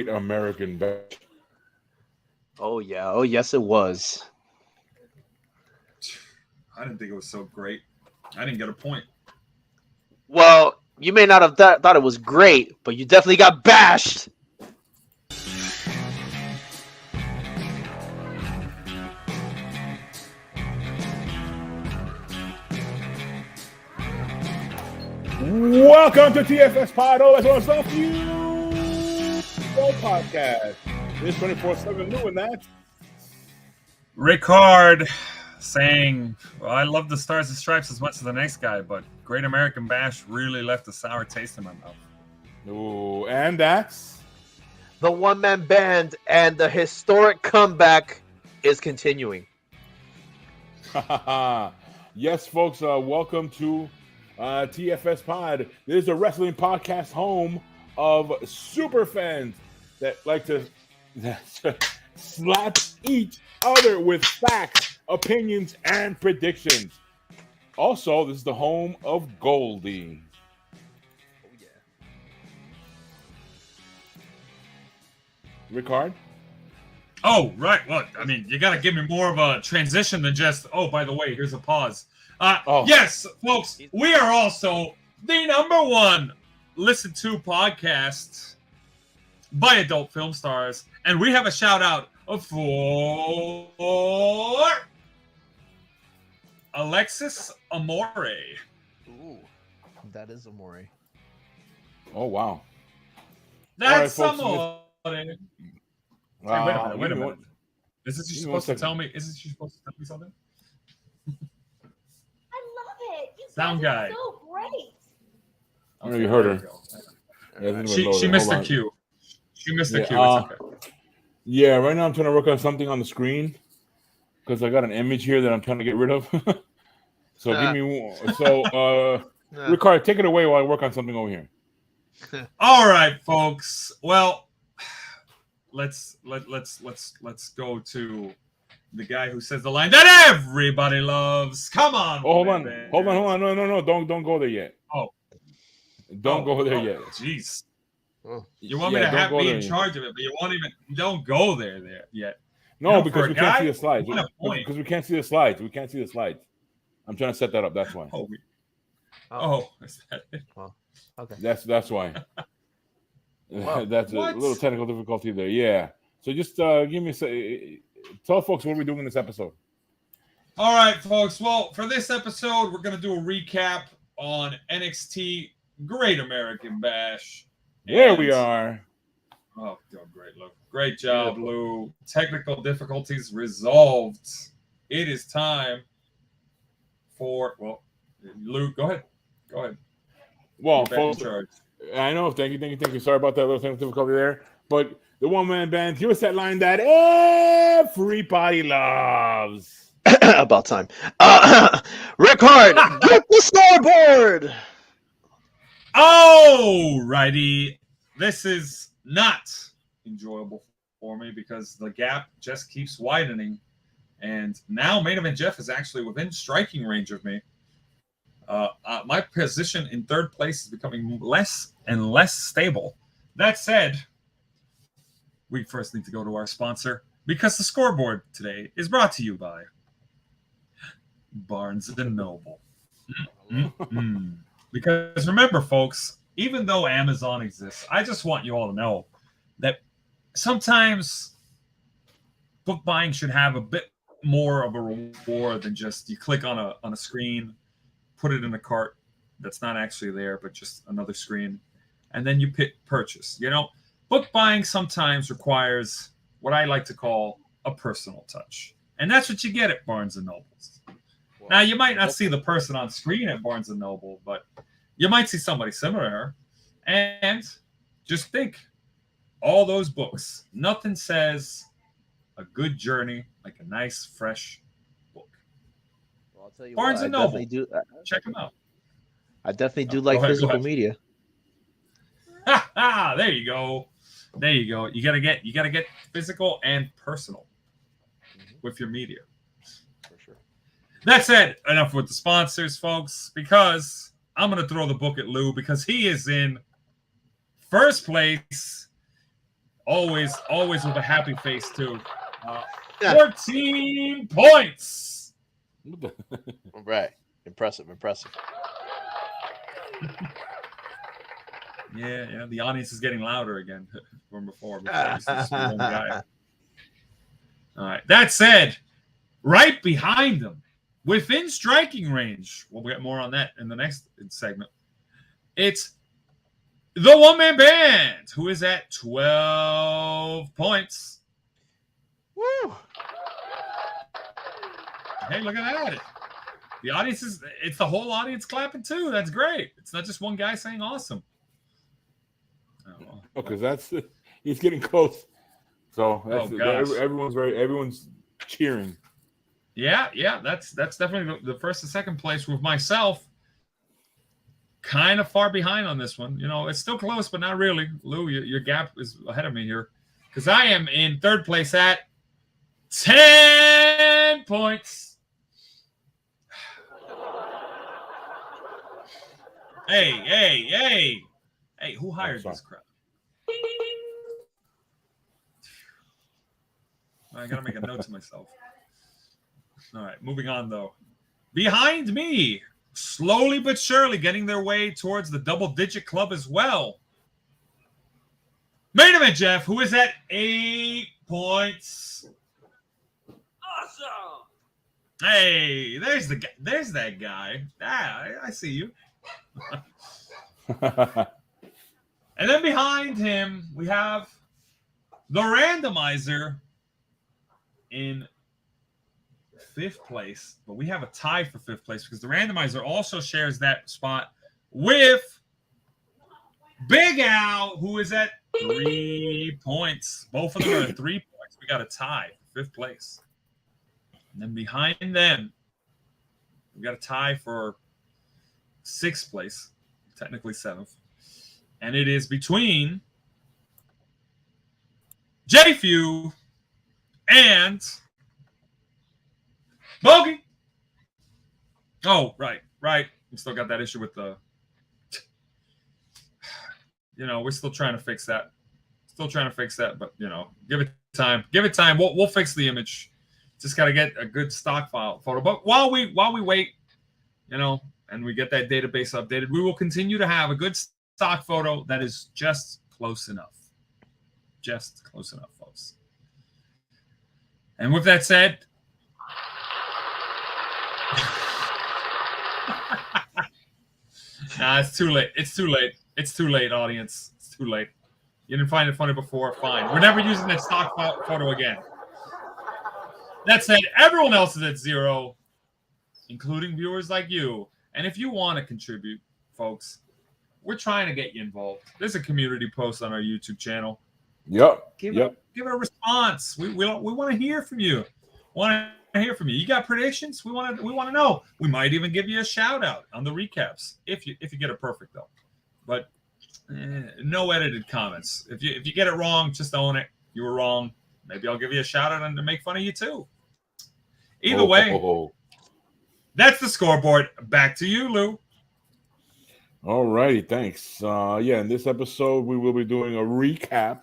Great American Bash. Oh yeah. Oh yes, it was. I didn't think it was so great. I didn't get a point. Well, you may not have thought it was great, but you definitely got bashed. Welcome to TFS Pod, as well as the Few Podcast. This 24/7 new and that. Rickard saying, well, I love the Stars and Stripes as much as the next guy, but Great American Bash really left a sour taste in my mouth. Ooh, and that's The one-man band and the historic comeback is continuing. yes, folks. Welcome to TFS Pod. This is a wrestling podcast home of super fans that like to slap each other with facts, opinions, and predictions. Also, this is the home of Goldie. Oh yeah. Rickard? Oh, right. Well, I mean, you got to give me more of a transition than just, oh, by the way, here's a pause. Yes, folks, we are also the number one listened to podcast by adult film stars. And we have a shout out for Alexis Amore. Ooh, that is Amore. Oh, wow. That's all right, folks, Amore. Wow. Wait a minute. Is this you supposed to tell me? Is this you supposed to tell me something? I love it. You Sound guys are guy. so great. I know you heard her. She missed her cue. She missed the cue. It's okay. Yeah, right now I'm trying to work on something on the screen because I got an image here that I'm trying to get rid of. So give me one. So, Rickard, take it away while I work on something over here. All right, folks. Well, let's go to the guy who says the line that everybody loves. Come on. Oh, hold on. No. Don't go there yet. Oh. Don't go there yet. Jeez. Oh. You want me to have me in charge of it, but you won't even don't go there yet. No, because we can't see the slides. What a point. Because we can't see the slides. We can't see the slides. I'm trying to set that up. That's why. Oh, is that it? Oh, okay. That's why. Wow. That's a little technical difficulty there. Yeah. So just give me tell folks what we're doing in this episode. All right, folks. Well, for this episode, we're going to do a recap on NXT Great American Bash. There we are. Oh, great, Lou. Great job, Lou. Technical difficulties resolved. It is time for, Lou, go ahead. Well, You're back in folks, charge. I know. Thank you. Sorry about that little technical difficulty there. But the one-man band, give us that line that everybody loves. About time. Rickard, get the scoreboard. Oh, righty. This is not enjoyable for me because the gap just keeps widening. And now Main Event Jeff is actually within striking range of me. My position in third place is becoming less and less stable. That said, we first need to go to our sponsor because the scoreboard today is brought to you by Barnes & Noble. Because remember, folks, even though Amazon exists, I just want you all to know that sometimes book buying should have a bit more of a reward than just you click on a screen, put it in a cart that's not actually there, but just another screen, and then you purchase. You know, book buying sometimes requires what I like to call a personal touch, and that's what you get at Barnes & Noble's. Now, you might not see the person on screen at Barnes & Noble, but you might see somebody similar. And just think, all those books, nothing says a good journey like a nice, fresh book. Well, I'll tell you Barnes what, & Noble. Check them out. I definitely do like physical media. There you go. You gotta get physical and personal with your media. For sure. That said, enough with the sponsors, folks, because I'm gonna throw the book at Lou because he is in first place. Always with a happy face too. 14 points. Right. Impressive. Yeah, the audience is getting louder again from before. It's just one guy. All right. That said, right behind them, within striking range, we'll get more on that in the next segment. It's the one-man band, who is at 12 points. Woo! Hey, look at that. The audience it's the whole audience clapping too. That's great. It's not just one guy saying awesome. Because he's getting close. So everyone's cheering. Yeah. That's definitely the first and second place, with myself kind of far behind on this one. It's still close, but not really. Lou, your gap is ahead of me here, because I am in third place at 10 points. Hey, who hired this crap? I gotta make a note to myself. All right, moving on though. Behind me, slowly but surely getting their way towards the double-digit club as well. Main event, Jeff, who is at 8 points. Awesome. Hey, there's that guy. I see you. And then behind him, we have the randomizer in 5th place. But we have a tie for 5th place, because the randomizer also shares that spot with Big Al, who is at 3 points. Both of them are at 3 points. We got a tie for 5th place. And then behind them, we got a tie for 6th place, technically 7th. And it is between J-Few and Bogey. Oh, right. We still got that issue with the... we're still trying to fix that. But, give it time. We'll fix the image. Just got to get a good stock photo. But while we wait, and we get that database updated, we will continue to have a good stock photo that is just close enough. Just close enough, folks. And with that said, nah, it's too late. It's too late, audience. It's too late. You didn't find it funny before, fine. We're never using that stock photo again. That said, everyone else is at 0, including viewers like you. And if you want to contribute, folks, we're trying to get you involved. There's a community post on our YouTube channel. Yep. Give it a response. We want to hear from you. You got predictions? We want to know. We might even give you a shout out on the recaps if you get it perfect though. But no edited comments. If you get it wrong, just own it. You were wrong. Maybe I'll give you a shout out and to make fun of you too. Either way, that's the scoreboard. Back to you, Lou. All righty, thanks. In this episode, we will be doing a recap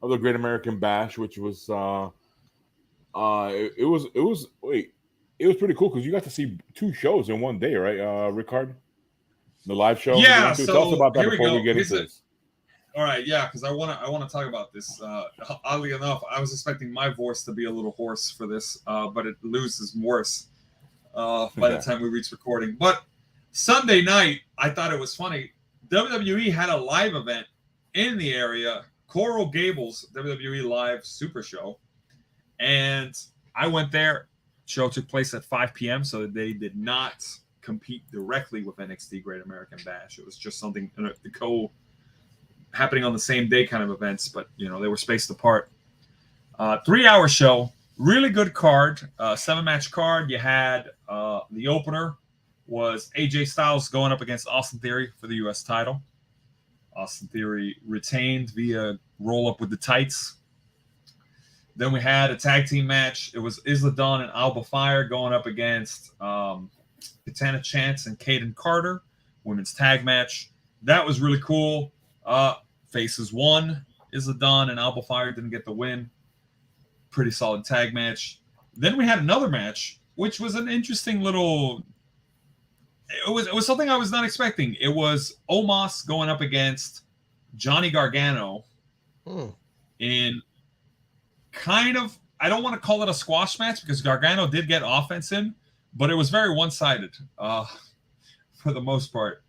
of the Great American Bash, which was it was pretty cool because you got to see 2 shows in one day, right, Rickard? The live show. Yeah. So tell us about that before we get into this. All right, yeah, because I want to talk about this. Oddly enough, I was expecting my voice to be a little hoarse for this, but it loses worse by the time we reach recording. But Sunday night, I thought it was funny. WWE had a live event in the area, Coral Gables WWE Live Super Show, and I went there. Show took place at 5 p.m., so they did not compete directly with NXT Great American Bash. It was just something happening on the same day kind of events, but they were spaced apart. 3-hour show, really good card, 7-match card. You had the opener was AJ Styles going up against Austin Theory for the U.S. title. Austin Theory retained via roll up with the tights. Then we had a tag team match. It was Isla Dawn and Alba Fire going up against Katana Chance and Kaden Carter, women's tag match. That was really cool. Faces won. Isla Dawn and Alba Fire didn't get the win. Pretty solid tag match. Then we had another match, which was an interesting little. It was something I was not expecting. It was Omos going up against Johnny Gargano in kind of, I don't want to call it a squash match because Gargano did get offense in, but it was very one-sided for the most part.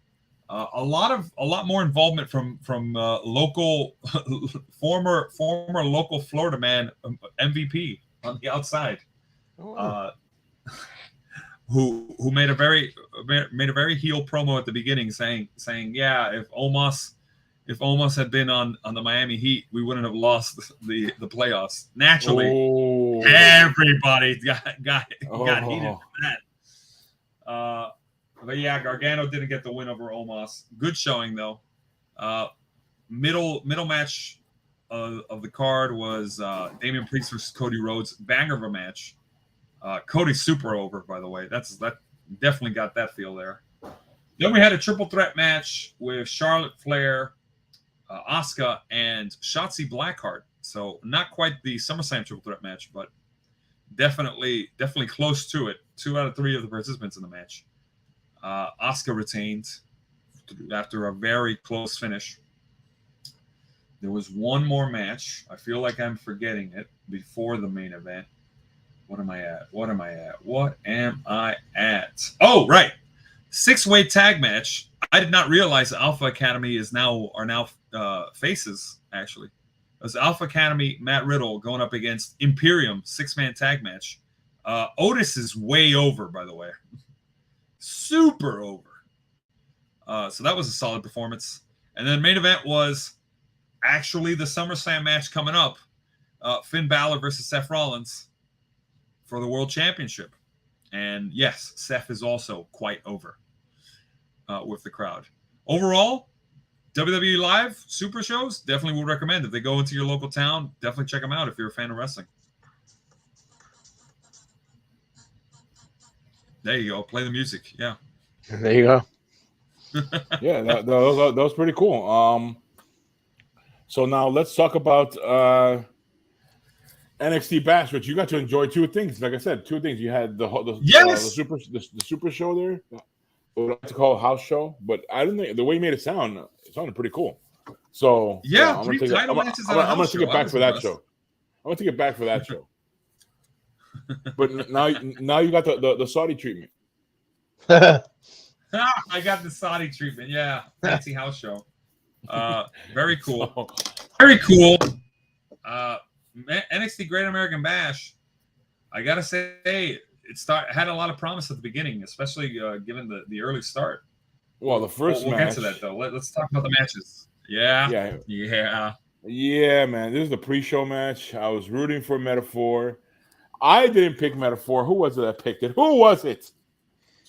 A lot more involvement from local former local Florida man MVP on the outside, who made a very heel promo at the beginning saying yeah, if Omos had been on the Miami Heat, we wouldn't have lost the playoffs. Naturally, everybody got heated for that. But yeah, Gargano didn't get the win over Omos. Good showing though. Middle match of the card was Damian Priest versus Cody Rhodes. Banger of a match. Cody's super over, by the way. That definitely got that feel there. Then we had a triple threat match with Charlotte Flair, Asuka, and Shotzi Blackheart. So not quite the SummerSlam triple threat match, but definitely close to it. 2 out of 3 of the participants in the match. Asuka retained after a very close finish. There was one more match. I feel like I'm forgetting it before the main event. What am I at? Oh, right. 6-way tag match. I did not realize Alpha Academy are now faces, actually. It was Alpha Academy, Matt Riddle going up against Imperium, 6-man tag match. Otis is way over, by the way. Super over. So that was a solid performance. And then main event was actually the SummerSlam match coming up. Finn Balor versus Seth Rollins for the World Championship. And yes, Seth is also quite over with the crowd. Overall, WWE Live Super shows, definitely would recommend. If they go into your local town, definitely check them out if you're a fan of wrestling. There you go. Play the music. Yeah. There you go. Yeah, that was pretty cool. So now let's talk about NXT Bash, which you got to enjoy 2 things. Like I said, 2 things. You had the super show there. What I like to call a house show, but I didn't think the way you made it sounded pretty cool. So yeah, I'm gonna take it back for that show. I'm gonna take it back for that show. But now you got the Saudi treatment. I got the Saudi treatment. Yeah, fancy house show. Very cool. Very cool. NXT Great American Bash. I gotta say, it had a lot of promise at the beginning, especially given the early start. Well, the first we'll match. Get to that though. Let's talk about the matches. Yeah, man. This is the pre-show match. I was rooting for Metaphor. I didn't pick Metaphor. Who was it that picked it? Who was it?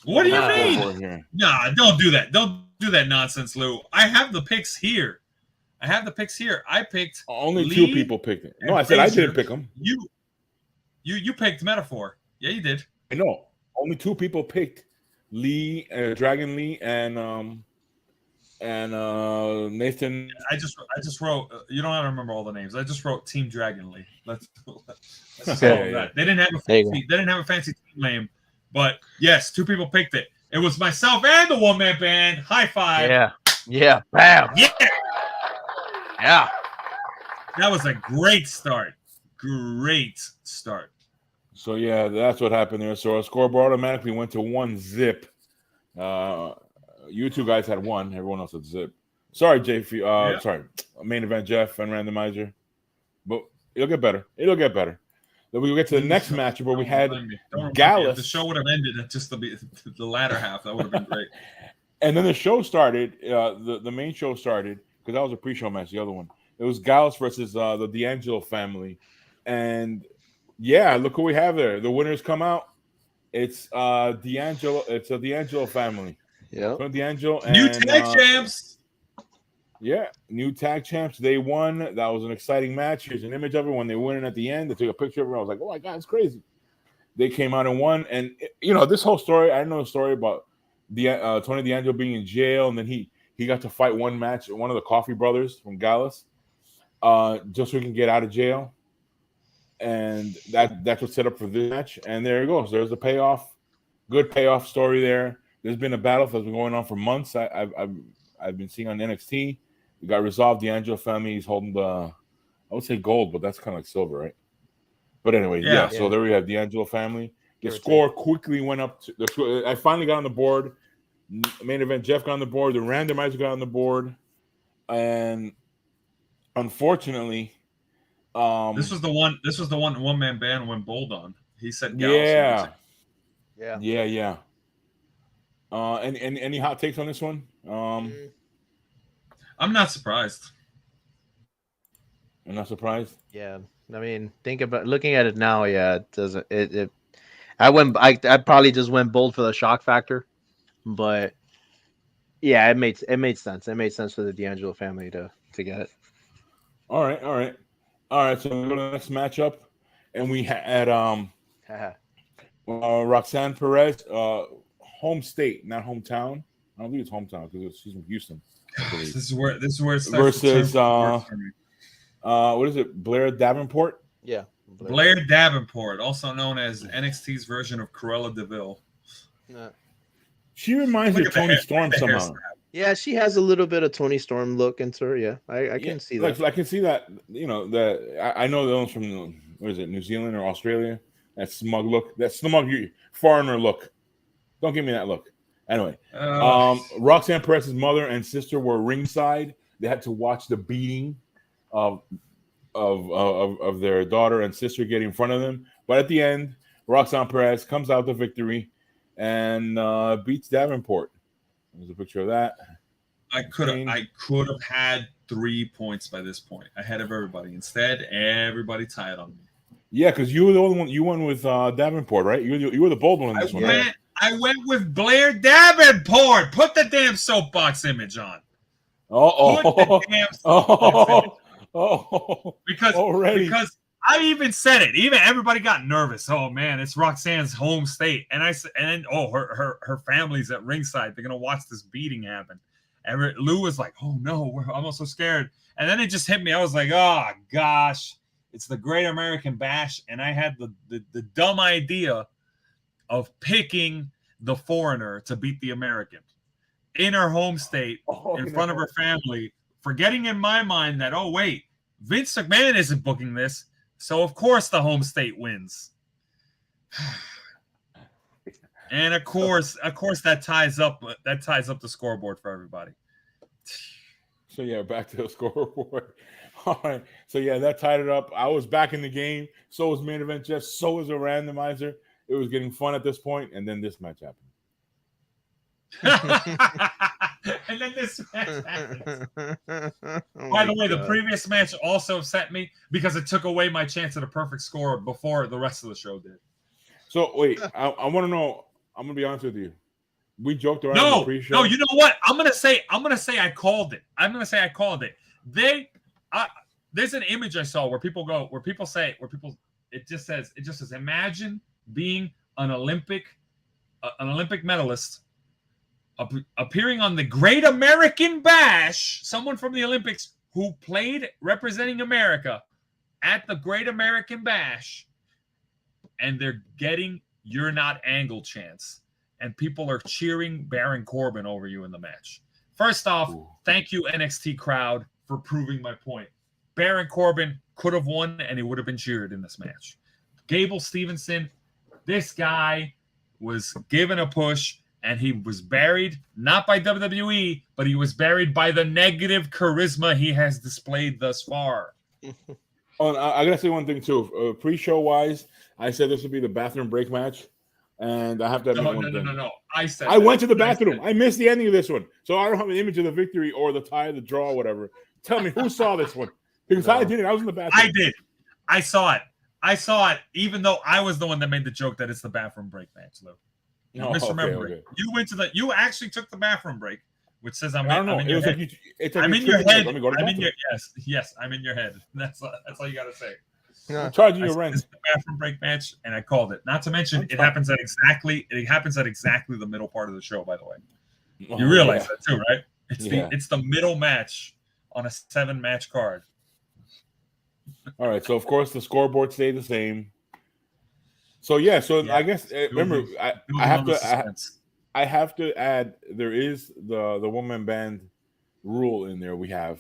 What do you mean? Nah, don't do that. Don't do that nonsense, Lou. I have the picks here. I picked only Lee 2 people picked it. No, I said I didn't pick them. You picked Metaphor. Yeah, you did. I know. Only 2 people picked Lee, Dragon Lee, and Nathan. I just wrote. You don't have to remember all the names. I just wrote Team Dragon Lee. Let's okay. That. They didn't have a fancy team name, but yes, 2 people picked it. It was myself and the one-man band. High five. Yeah. Bam. Yeah. That was a great start. So yeah, that's what happened there. So our scoreboard automatically went to 1-0. You 2 guys had 1. Everyone else had 0. Sorry, JF. Sorry, main event Jeff and randomizer. But it'll get better. Then we get to the next match where we had Gallus. The show would have ended at just the latter half. That would have been great. And then the show started. The main show started because that was a pre-show match. The other one, it was Gallus versus the D'Angelo family, and yeah, look who we have there. The winners come out. It's D'Angelo. It's a D'Angelo family. Yeah, D'Angelo and new tag champs. Yeah, new tag champs. They won. That was an exciting match. Here's an image of it when they win it at the end. They took a picture of it. I was like, oh my God, it's crazy. They came out and won. And, this whole story, I know a story about Tony D'Angelo being in jail. And then he got to fight one match, one of the Coffee brothers from Gallus. just so he can get out of jail. And that's what set up for this match. And there it goes. There's the payoff. Good payoff story there. There's been a battle that's been going on for months. I've been seeing on NXT. It got resolved. The Angelo family is holding the, I would say gold, but that's kind of like silver, right? But anyway, yeah. So there we have the Angelo family. The score quickly went up. I finally got on the board. Main event, Jeff got on the board. The randomizer got on the board. And unfortunately, this was the one man band went bold on. He said, yeah. Yeah. Any hot takes on this one? I'm not surprised. I'm not surprised. Yeah, I mean, looking at it now. Yeah, it doesn't. I probably just went bold for the shock factor, but yeah, it made sense. It made sense for the D'Angelo family to get it. All right. So we go to the next matchup, and we had Roxanne Perez, home state, not hometown. I don't think it's hometown because she's from Houston. This is where it starts versus what is it? Blair Davenport. Yeah, Blair Davenport, also known as NXT's version of Cruella DeVille. She reminds me of Toni Storm somehow. Yeah, she has a little bit of Toni Storm look into her. Yeah, I can see that. I can see that. You know, I know those from, what is it, New Zealand or Australia? That smug look, that smug foreigner look. Don't give me that look. Anyway, Roxanne Perez's mother and sister were ringside. They had to watch the beating of their daughter and sister get in front of them. But at the end, Roxanne Perez comes out the victory and beats Davenport. There's a picture of that. I could have had 3 points by this point ahead of everybody. Instead, everybody tied on me. Yeah, because you were the only one. You went with Davenport, right? You were the bold one in this one. Right? I went with Blair Davenport. Put the damn soapbox image on. Because I even said it. Even everybody got nervous. Oh man, it's Roxanne's home state, and her family's at ringside. They're gonna watch this beating happen. And Lou was like, "Oh no, we're almost so scared." And then it just hit me. I was like, "Oh gosh, it's the Great American Bash," and I had the dumb idea of picking the foreigner to beat the American in her home state in front of her family, forgetting in my mind that, oh wait, Vince McMahon isn't booking this, so of course the home state wins. And of course that ties up the scoreboard for everybody. So yeah, back to the scoreboard. All right. So yeah, that tied it up. I was back in the game. So was main event Jeff. So was a randomizer. It was getting fun at this point, and then this match happened. And then this match happens. By the way, the previous match also upset me because it took away my chance at a perfect score before the rest of the show did. So wait, I want to know. I'm gonna be honest with you. We joked around in the pre-show. No, you know what? I'm gonna say I called it. There's an image I saw where it just says imagine being an Olympic medalist appearing on the Great American Bash, someone from the Olympics who played representing America at the Great American Bash, and they're getting "You're Not Angle" chants, and people are cheering Baron Corbin over you in the match. First off, thank you, NXT crowd, for proving my point. Baron Corbin could have won, and he would have been cheered in this match. Gable Stevenson, this guy was given a push, and he was buried, not by WWE, but he was buried by the negative charisma he has displayed thus far. Oh, I gotta say one thing too. Pre-show wise, I said this would be the bathroom break match, and I have to admit one thing. No. I went to the bathroom. I missed the ending of this one, so I don't have an image of the victory or the tie, the draw, whatever. Tell me who saw this one, because I didn't. I was in the bathroom. I did. I saw it, even though I was the one that made the joke that it's the bathroom break match, Lou. You misremember it. You actually took the bathroom break, which says I'm in your head. I'm in your head. Yes, I'm in your head. That's all you gotta say. I'm charging your rent. It's the bathroom break match, and I called it. Not to mention, it happens at exactly the middle part of the show. By the way, you realize that too, right? It's the middle match on a 7-match card. All right. So of course the scoreboard stayed the same. So yeah. So Yeah. I guess remember I have to Suspense. I have to add there is the woman band rule in there we have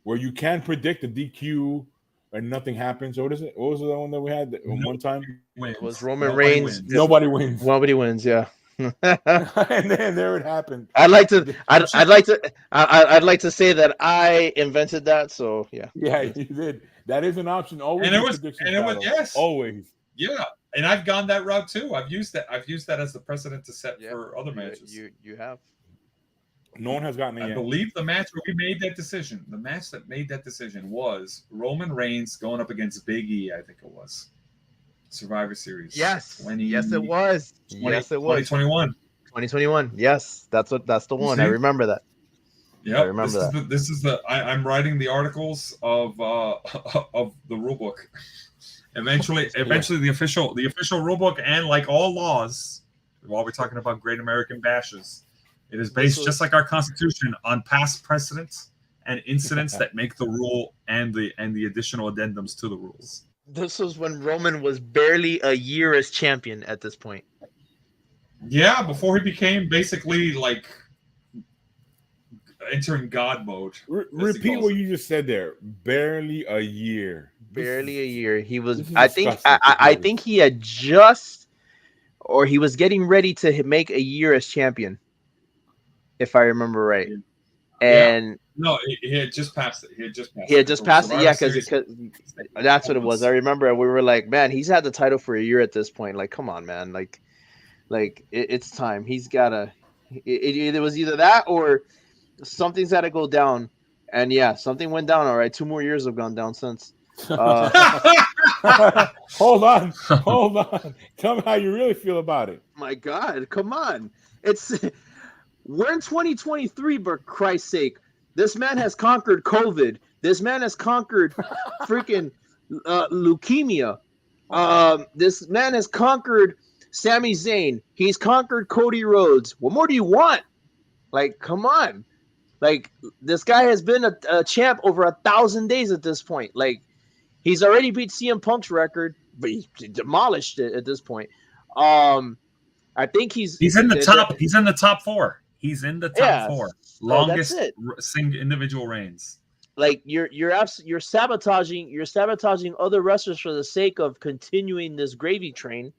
where you can predict the DQ and nothing happens. What is it? What was the one that we had one time? Wins. It was Roman Nobody Reigns. wins. Nobody wins. Nobody wins. Yeah. And then there it happened. I'd like to. I'd like to say that I invented that. So yeah. Yeah, you did. That is an option. Always. And it in was- prediction and it was- battles. yes. Always. Yeah, and I've gone that route too. I've used that as the precedent to set Yeah, for other matches. You have. No one has gotten it I yet. believe the match where we made that decision, the match that made that decision was Roman Reigns going up against Big E, I think it was. Survivor Series. Yes. 20 Yes, it was. 20 Yes, it was. 2021. 2021. Yes, that's the one. I See? remember that. Yeah, remember this is the I'm writing the articles of of the rule book. Eventually the official rule book, and like all laws, while we're talking about Great American Bashes, it is based just like our Constitution on past precedents and incidents that make the rule and the additional addendums to the rules. This was when Roman was barely a year as champion at this point. Yeah, before he became basically like entering God mode. Repeat what you just said there. Barely a year. Barely a year. He was. This is I think. disgusting. I think he had just, or he was getting ready to make a year as champion, if I remember right. And No, he had just passed it. He had just He passed it. Yeah, Survivor because Series. that's what it was. I remember we were like, man, he's had the title for a year at this point. Like, come on, man. Like it's time. He's gotta. It was either that or something's got to go down. And yeah, something went down. All right, 2 more years have gone down since. Hold on. Tell me how you really feel about it. My God, come on! We're in 2023, but Christ's sake, this man has conquered COVID. This man has conquered freaking leukemia. This man has conquered Sami Zayn. He's conquered Cody Rhodes. What more do you want? Like, come on! Like, this guy has been a champ over 1,000 days at this point. Like, he's already beat CM Punk's record, but he demolished it at this point. I think he's in the top. He's in the top 4. He's in the top 4. Longest single individual reigns. Like you're sabotaging other wrestlers for the sake of continuing this gravy train.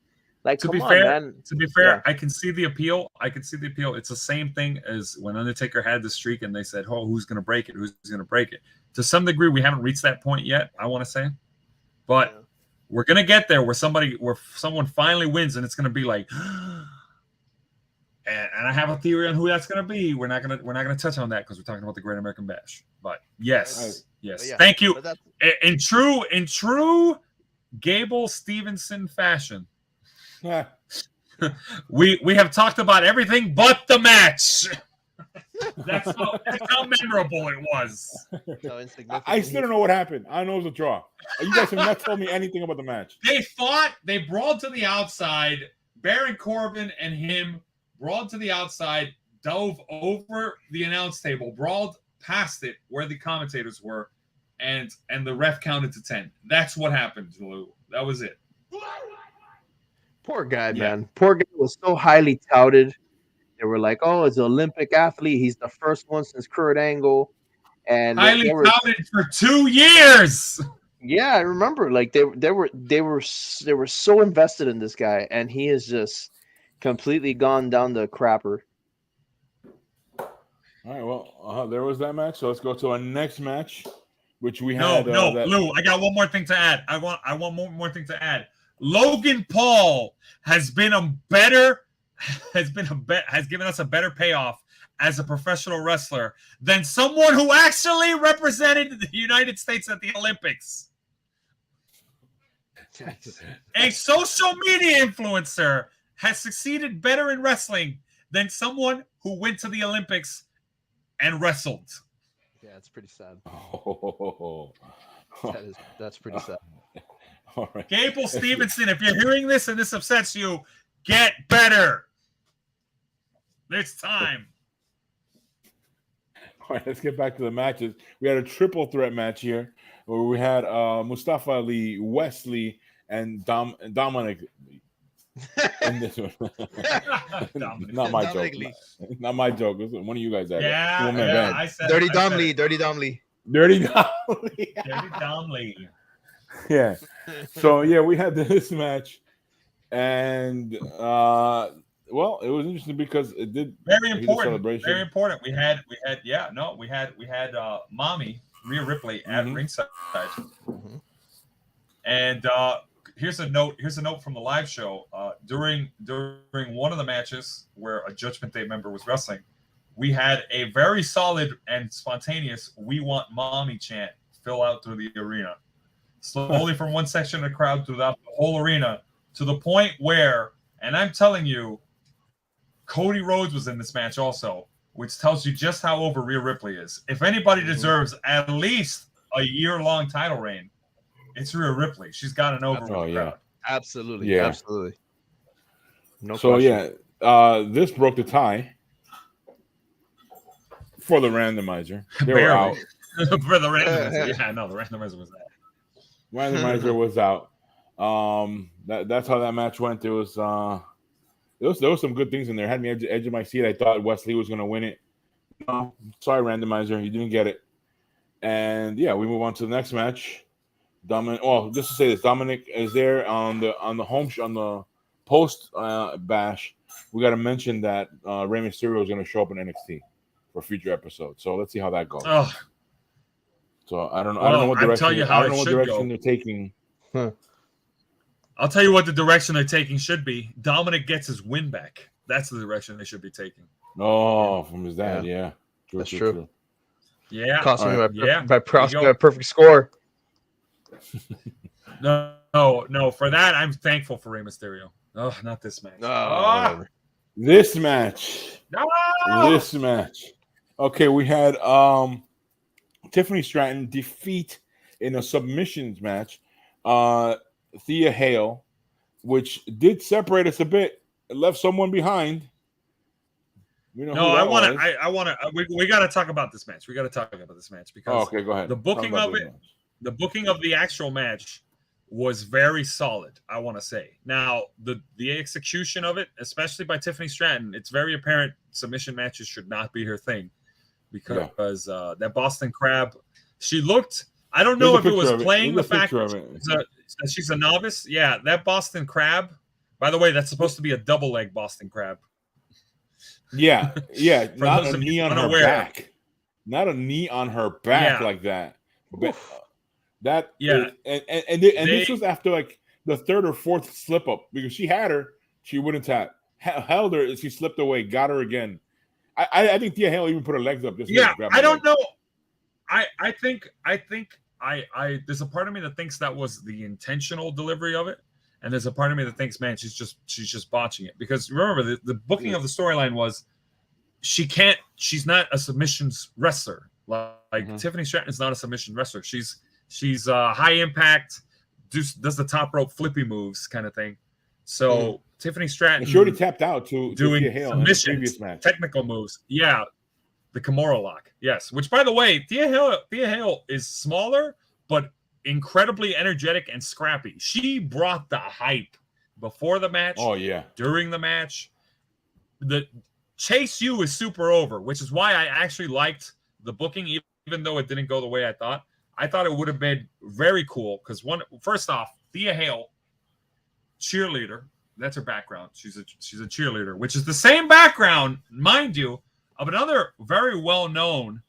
Like, to come be on, fair, man. yeah. I can see the appeal. It's the same thing as when Undertaker had the streak and they said, "Oh, who's going to break it? Who's going to break it?" To some degree, we haven't reached that point yet. I want to say, but we're going to get there where someone finally wins, and it's going to be like. And I have a theory on who that's going to be. We're not going to touch on that because we're talking about the Great American Bash. But yes. Yeah, thank you. In true Gable Stevenson fashion, we have talked about everything but the match. That's how memorable it was. I still don't know what happened. I know it was a draw. You guys have not told me anything about the match. They fought. They brawled to the outside. Baron Corbin and him brawled to the outside, dove over the announce table, brawled past it where the commentators were, and the ref counted to 10. That's what happened, Lou. That was it. Poor guy, man. Poor guy was so highly touted. They were like, "Oh, he's an Olympic athlete. He's the first one since Kurt Angle." And highly touted for 2 years. Yeah, I remember. Like they were so invested in this guy, and he is just completely gone down the crapper. All right, well, there was that match. So let's go to our next match, which we No, had. Lou, I got one more thing to add. I want one more thing to add. Logan Paul has given us a better payoff as a professional wrestler than someone who actually represented the United States at the Olympics. A social media influencer has succeeded better in wrestling than someone who went to the Olympics and wrestled. Yeah, it's pretty sad. Oh. That's pretty sad. All right. Gable Stevenson, if you're hearing this and this upsets you, get better. It's time. All right, let's get back to the matches. We had a triple threat match here. where we had Mustafa Ali, Wesley, and Dominic in this one. Dominic. Not my Dominic joke. Lee. Not my joke. One of you guys had it. Yeah, One man yeah, band. I said Dirty I Dom said Lee. it. Dirty Dom Lee. Dirty Dolly. Dirty Dom Lee. Yeah. So yeah, we had this match, and well, it was interesting because it did Very lead to important. celebration. Very important. We had Mommy Rhea Ripley at Mhm. ringside. Mhm. And here's a note from the live show. During one of the matches where a Judgment Day member was wrestling, we had a very solid and spontaneous "We Want Mommy" chant fill out through the arena, slowly from one section of the crowd throughout the whole arena, to the point where, and I'm telling you, Cody Rhodes was in this match also, which tells you just how over Rhea Ripley is. If anybody deserves at least a year-long title reign, it's Rhea Ripley. She's got an over with Oh, the yeah. crowd. Absolutely. Yeah. Absolutely. No So question. yeah, this broke the tie for the randomizer. They were Barely. out. For the randomizer. Yeah, no, the randomizer was that. Randomizer was out. That's how that match went. There was some good things in there. Had me edge of my seat. I thought Wesley was going to win it. No, sorry, randomizer, you didn't get it. And yeah, we move on to the next match. Just to say this, Dominic is there on the on the post bash. We got to mention that Rey Mysterio is going to show up in NXT for future episodes. So let's see how that goes. Oh, So I don't know. Well, I don't know what I'll direction. tell you how I don't know it what should direction go. they're taking. I'll tell you what the direction they're taking should be. Dominic gets his win back. That's the direction they should be taking. Oh, from his dad. Yeah, That's true. Yeah. Cost me All by There you go. a perfect score. No. For that, I'm thankful for Rey Mysterio. Oh, not this match. Whatever. This match. No! This match. Okay, we had Tiffany Stratton defeat in a submissions match Thea Hale, which did separate us a bit. It left someone behind. We know No, who I that want was. to. I want to. We got to talk about this match. We got to talk about this match because Okay, go ahead. the booking Talk about of this it- match. the booking of the actual match was very solid. I want to say. Now, the execution of it, especially by Tiffany Stratton, it's very apparent submission matches should not be her thing because that Boston Crab, she looked. I don't know There's a if it was picture of it. playing the There's a fact picture that of it. she's a novice. Yeah, that Boston Crab. By the way, that's supposed to be a double leg Boston Crab. Yeah, not those a of knee you on her unaware. back. Not a knee on her back Yeah. like that. But, that Yeah. and this They- was after like the third or fourth slip up because she had her, she wouldn't tap. Held her, she slipped away, got her again. I think Thea Hale even put her legs up. Just Yeah, grab her I don't leg. know. I think there's a part of me that thinks that was the intentional delivery of it, and there's a part of me that thinks, man, she's just botching it because remember the booking of the storyline was she's not a submissions wrestler like Tiffany Stratton is not a submission wrestler. She's high impact, does the top rope flippy moves kind of thing. So Tiffany Stratton, And she already tapped out to doing Thea Hale in the submissions, previous match. technical moves. Yeah, the Kimura lock. Yes, which by the way, Thea Hale is smaller but incredibly energetic and scrappy. She brought the hype before the match. Oh yeah, During the match. The Chase U is super over, which is why I actually liked the booking, even though it didn't go the way I thought. I thought it would have been very cool because first off, Thea Hale, cheerleader. That's her background. She's a cheerleader, which is the same background, mind you, of another very well-known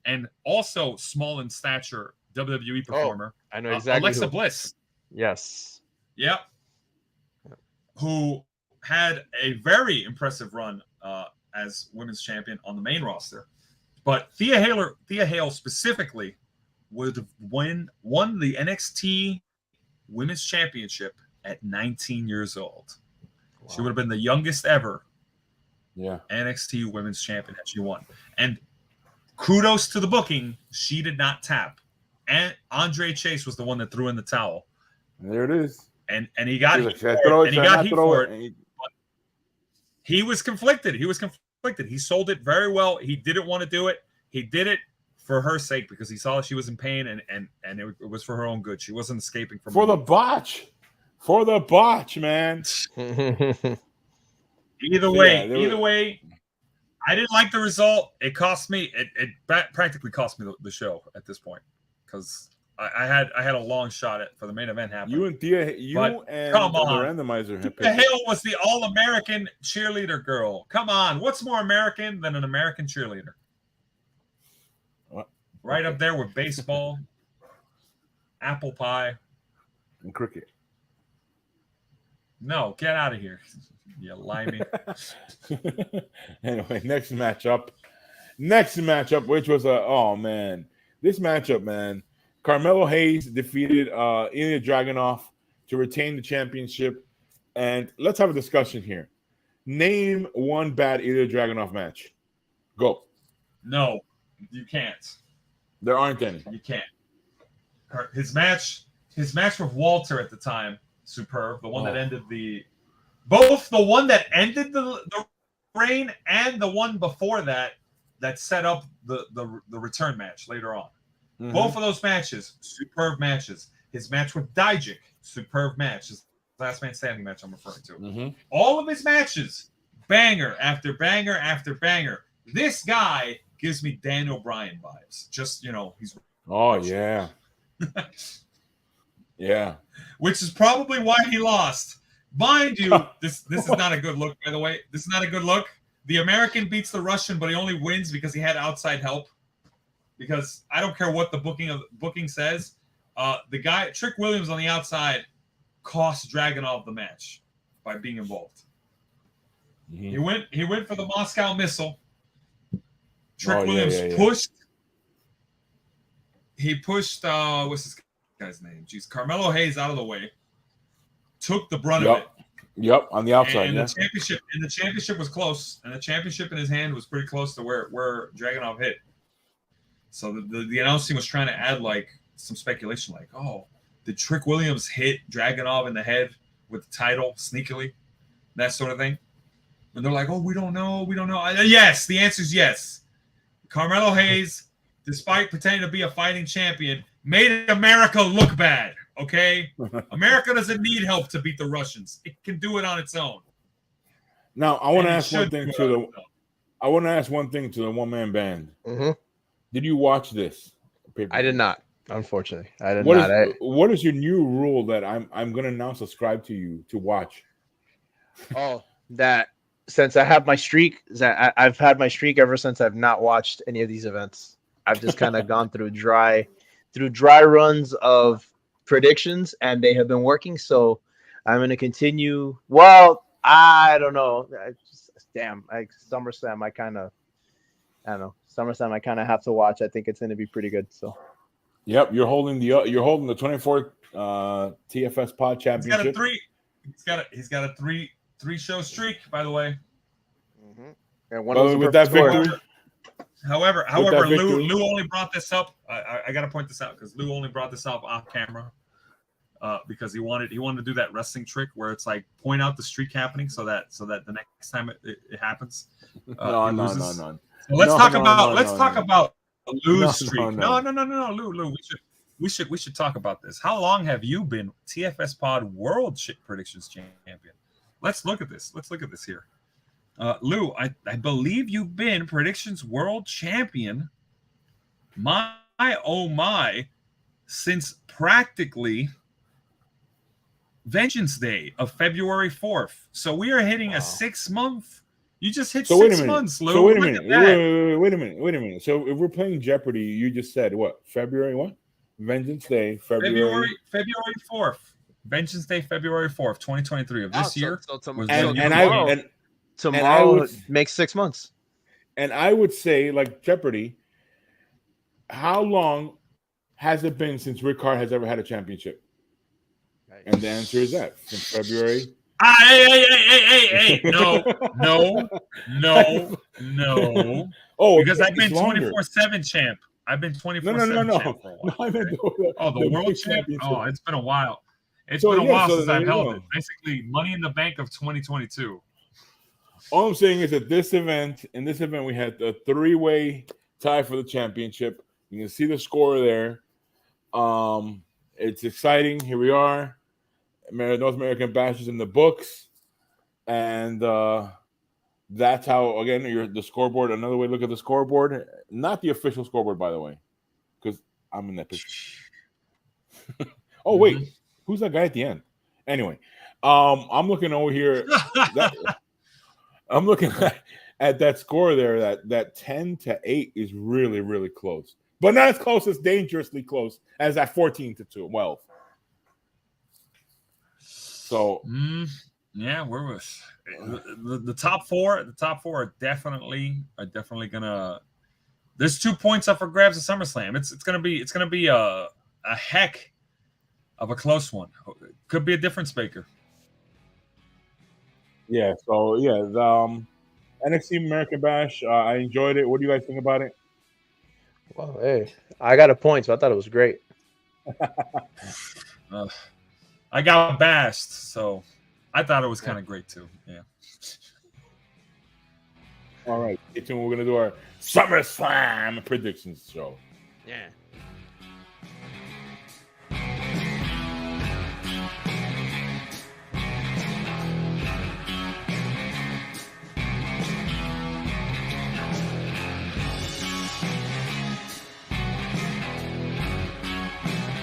and also small in stature WWE performer. I know exactly. Alexa who. Bliss. Yes. Yep. Who had a very impressive run as women's champion on the main roster. But Thea Hale specifically would have won the NXT Women's Championship at 19 years old. Wow. She would have been the youngest ever NXT Women's Champion that she won. And kudos to the booking, she did not tap. And Andre Chase was the one that threw in the towel. There it is. And he got heat for it. And he got heat for it. He was conflicted. He sold it very well. He didn't want to do it. He did it for her sake because he saw she was in pain and it was for her own good. She wasn't escaping from For the botch. For the botch, man. Either way, I didn't like the result. It cost me. It practically cost me the show at this point because I had a long shot for the main event happening. And the randomizer. Who the hell was the All-American cheerleader girl? Come on, what's more American than an American cheerleader? What? Right up there with baseball, apple pie, and cricket. No, get out of here. You limey. Anyway, next matchup, which was this matchup, man. Carmelo Hayes defeated Ilya Dragunov to retain the championship. And let's have a discussion here. Name one bad Ilya Dragunov match. Go. No, you can't. There aren't any. You can't. His match with Walter at the time, superb. The one that ended the one that ended the reign and the one before that set up the return match later on. Mm-hmm. Both of those matches, superb matches. His match with Dijic, superb match. His last man standing match I'm referring to. Mm-hmm. All of his matches, banger after banger after banger. This guy gives me Dan O'Brien vibes. Just, he's... Oh, yeah. Yeah. Which is probably why he lost. Mind you, this is not a good look, by the way. This is not a good look. The American beats the Russian, but he only wins because he had outside help. Because I don't care what the booking says. The guy, Trick Williams on the outside, cost Dragunov the match by being involved. Mm-hmm. He went for the Moscow Missile. Trick Williams pushed. He pushed what's this guy's name? Jeez, Carmelo Hayes out of the way. Took the brunt of it. Yep, on the outside. And the championship was close. And the championship in his hand was pretty close to where Dragunov hit. So the announcing was trying to add like some speculation, like, oh, did Trick Williams hit Dragunov in the head with the title sneakily? That sort of thing. And they're like, oh, we don't know. Yes, the answer is yes. Carmelo Hayes, despite pretending to be a fighting champion, made America look bad. Okay, America doesn't need help to beat the Russians; it can do it on its own. Now, I want to ask one thing to the one-man band. Mm-hmm. Did you watch this? I did not. Unfortunately, I did not. What is your new rule that I'm going to now subscribe to you to watch? Oh, that since I have my streak, I've had my streak ever since I've not watched any of these events. I've just kind of gone through dry runs of predictions, and they have been working. So I'm going to continue. Well, I don't know. SummerSlam, I don't know. SummerSlam, I kind of have to watch. I think it's going to be pretty good. So. Yep, you're holding the 24th TFS Pod Championship. He's got a three show streak, by the way. Mm-hmm. And one with that victory. However, Lou only brought this up. I got to point this out because Lou only brought this up off camera because he wanted to do that wrestling trick where it's like point out the streak happening so that the next time it happens. No. So let's talk about Lou's streak. No. Lou, we should talk about this. How long have you been TFS Pod World Predictions Champion? Let's look at this here. Lou, I believe you've been Predictions World Champion, my since practically Vengeance Day of February 4th. So we are hitting a 6 month. You just hit 6 months, Lou. So wait a minute. So if we're playing Jeopardy, you just said what? February what? Vengeance Day, February 4th. Vengeance Day, February 4th, 2023 of this year. Tomorrow makes 6 months. And I would say, like Jeopardy, how long has it been since Rick Hart has ever had a championship? And the answer is that since February. Hey! No. Oh, because I've been 24/7 champ. I've been 24/7 champ for a while. The world champ. Oh, it's been a while. It's been a while since I've held it. Basically, Money in the Bank of 2022. All I'm saying is that in this event, we had a 3-way tie for the championship. You can see the score there. It's exciting. Here we are. North American Bash is in the books, and that's how, again, the scoreboard. Another way to look at the scoreboard, not the official scoreboard, by the way, because I'm in that picture. Oh wait, who's that guy at the end? Anyway, I'm looking over here. I'm looking at that score there. That 10-8 is really, really close, but not as close as dangerously close as that 14-12. So yeah, where was the top four? The top four are definitely gonna. There's 2 points up for grabs at SummerSlam. It's gonna be a heck of a close one. Could be a difference maker. yeah, the NXT American Bash. I enjoyed it. What do you guys think about it? Well, hey, I got a point, so I thought it was great. I got bashed, so I thought it was kind of great too. Yeah. All right, stay tuned. We're gonna do our SummerSlam predictions show. Yeah.